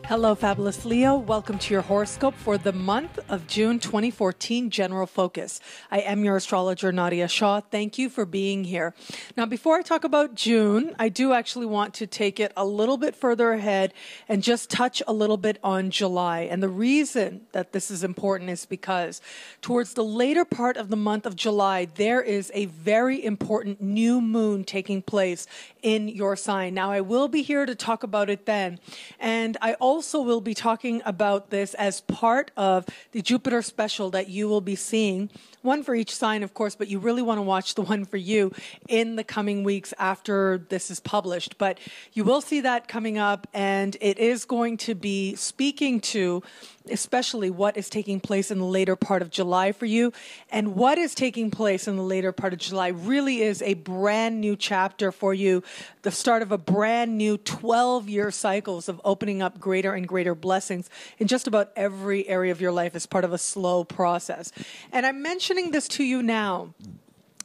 Hello, Fabulous Leo. Welcome to your horoscope for the month of June 2014, General Focus. I am your astrologer, Nadiya Shah. Thank you for being here. Now, before I talk about June, I do actually want to take it a little bit further ahead and just touch a little bit on July. And the reason that this is important is because towards the later part of the month of July, there is a very important new moon taking place in your sign. Now, I will be here to talk about it then. And I also will be talking about this as part of the Jupiter special that you will be seeing. One for each sign, of course, but you really want to watch the one for you in the coming weeks after this is published. But you will see that coming up, and it is going to be speaking to especially what is taking place in the later part of July for you. And what is taking place in the later part of July really is a brand new chapter for you, the start of a brand new 12-year cycles of opening up greater and greater blessings in just about every area of your life as part of a slow process. And I'm mentioning this to you now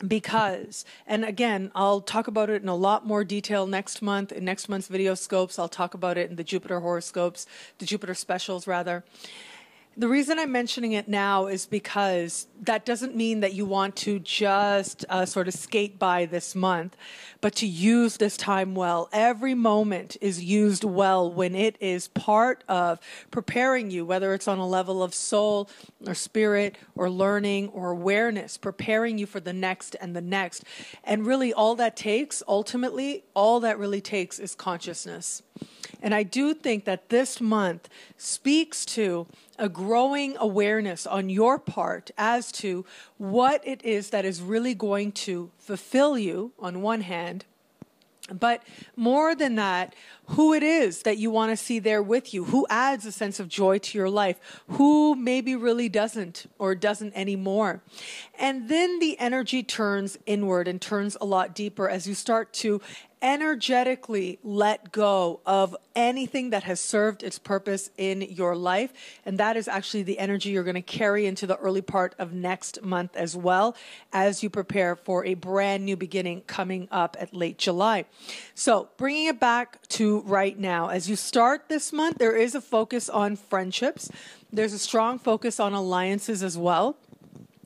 because, and again, I'll talk about it in a lot more detail next month, in next month's video scopes. I'll talk about it in the Jupiter horoscopes, the Jupiter specials rather. The reason I'm mentioning it now is because that doesn't mean that you want to just sort of skate by this month, but to use this time well. Every moment is used well when it is part of preparing you, whether it's on a level of soul or spirit or learning or awareness, preparing you for the next and the next. And really all that takes, ultimately, all that really takes is consciousness. And I do think that this month speaks to a growing awareness on your part as to what it is that is really going to fulfill you on one hand, but more than that, who it is that you want to see there with you, who adds a sense of joy to your life, who maybe really doesn't or doesn't anymore. And then the energy turns inward and turns a lot deeper as you start to energetically let go of anything that has served its purpose in your life. And that is actually the energy you're going to carry into the early part of next month as well, as you prepare for a brand new beginning coming up at late July. So bringing it back to right now, as you start this month, there is a focus on friendships. There's a strong focus on alliances as well.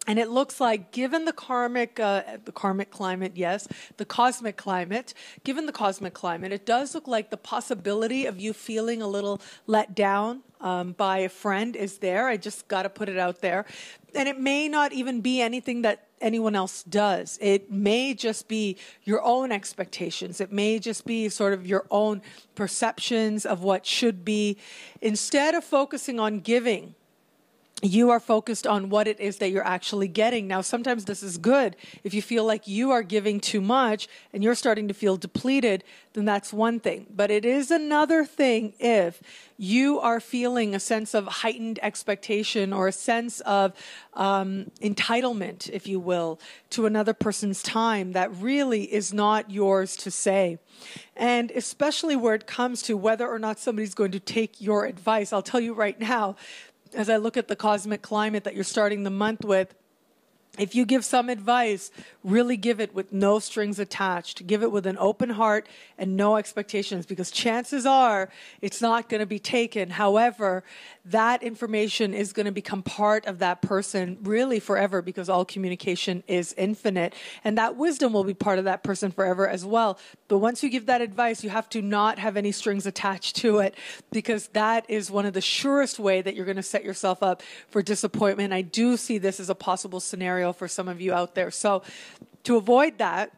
And it looks like, given the karmic climate, yes, the cosmic climate, given the cosmic climate, it does look like the possibility of you feeling a little let down by a friend is there. I just got to put it out there. And it may not even be anything that anyone else does. It may just be your own expectations. It may just be sort of your own perceptions of what should be. Instead of focusing on giving, you are focused on what it is that you're actually getting. Now, sometimes this is good. If you feel like you are giving too much and you're starting to feel depleted, then that's one thing. But it is another thing if you are feeling a sense of heightened expectation or a sense of entitlement, if you will, to another person's time that really is not yours to say. And especially where it comes to whether or not somebody's going to take your advice. I'll tell you right now, as I look at the cosmic climate that you're starting the month with, if you give some advice, really give it with no strings attached. Give it with an open heart and no expectations, because chances are it's not going to be taken. However, that information is going to become part of that person really forever, because all communication is infinite. And that wisdom will be part of that person forever as well. But once you give that advice, you have to not have any strings attached to it, because that is one of the surest way that you're going to set yourself up for disappointment. I do see this as a possible scenario for some of you out there. So to avoid that,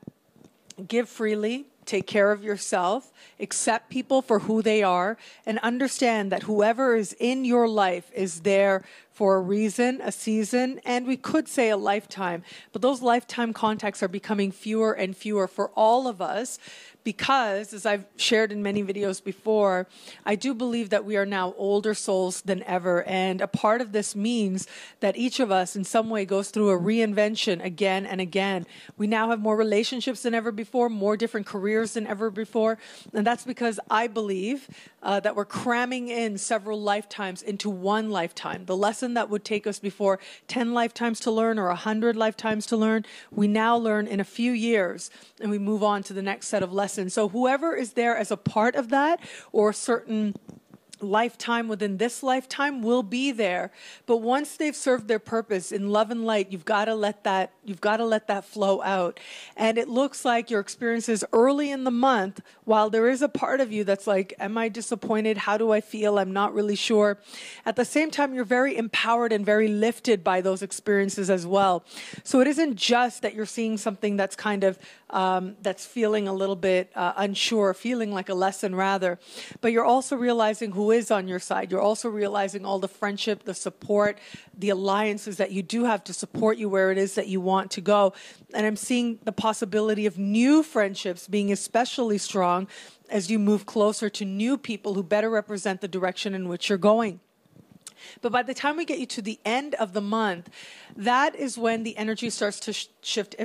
give freely, take care of yourself, accept people for who they are, and understand that whoever is in your life is there for a reason, a season, and we could say a lifetime. But those lifetime contacts are becoming fewer and fewer for all of us, because, as I've shared in many videos before, I do believe that we are now older souls than ever. And a part of this means that each of us in some way goes through a reinvention again and again. We now have more relationships than ever before, more different careers than ever before. And that's because I believe that we're cramming in several lifetimes into one lifetime. The lesson that would take us before 10 lifetimes to learn or 100 lifetimes to learn, we now learn in a few years, and we move on to the next set of lessons. So whoever is there as a part of that, or certain lifetime within this lifetime will be there, but once they've served their purpose in love and light, you've got to let that flow out. And it looks like your experiences early in the month, while there is a part of you that's like, am I disappointed? How do I feel? I'm not really sure. At the same time, you're very empowered and very lifted by those experiences as well. So it isn't just that you're seeing something that's kind of that's feeling a little bit unsure, feeling like a lesson rather, but you're also realizing who is on your side. You're also realizing all the friendship, the support, the alliances that you do have to support you where it is that you want to go. And I'm seeing the possibility of new friendships being especially strong as you move closer to new people who better represent the direction in which you're going. But by the time we get you to the end of the month, that is when the energy starts to shift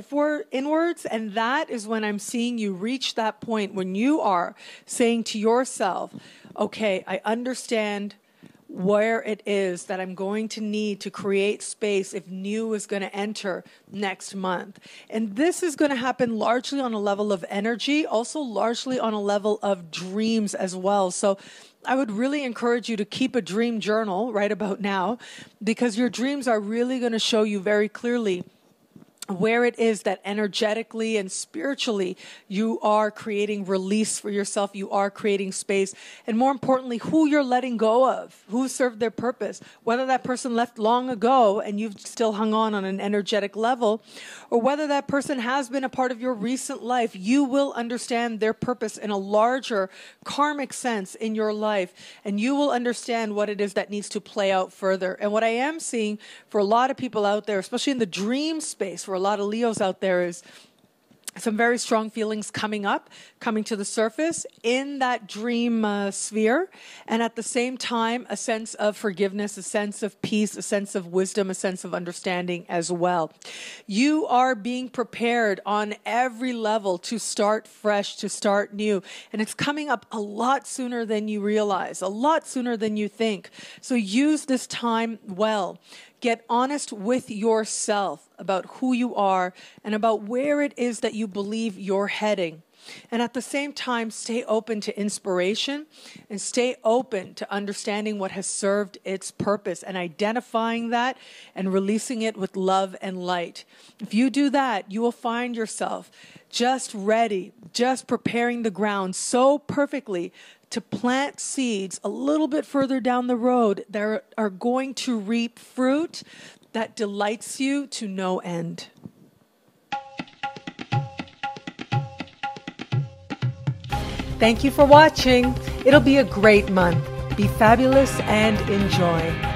inwards. And that is when I'm seeing you reach that point when you are saying to yourself, okay, I understand where it is that I'm going to need to create space if new is going to enter next month. And this is going to happen largely on a level of energy, also largely on a level of dreams as well. So I would really encourage you to keep a dream journal right about now, because your dreams are really going to show you very clearly where it is that energetically and spiritually you are creating release for yourself, you are creating space, and more importantly, who you're letting go of, who served their purpose, whether that person left long ago and you've still hung on an energetic level, or whether that person has been a part of your recent life. You will understand their purpose in a larger karmic sense in your life, and you will understand what it is that needs to play out further. And what I am seeing for a lot of people out there, especially in the dream space, for a lot of Leos out there, is some very strong feelings coming to the surface in that dream sphere. And at the same time, a sense of forgiveness, a sense of peace, a sense of wisdom, a sense of understanding as well. You are being prepared on every level to start fresh, to start new. And it's coming up a lot sooner than you realize, a lot sooner than you think. So use this time well. Get honest with yourself about who you are and about where it is that you believe you're heading. And at the same time, stay open to inspiration and stay open to understanding what has served its purpose and identifying that and releasing it with love and light. If you do that, you will find yourself just ready, just preparing the ground so perfectly to plant seeds a little bit further down the road that are going to reap fruit that delights you to no end. Thank you for watching. It'll be a great month. Be fabulous and enjoy.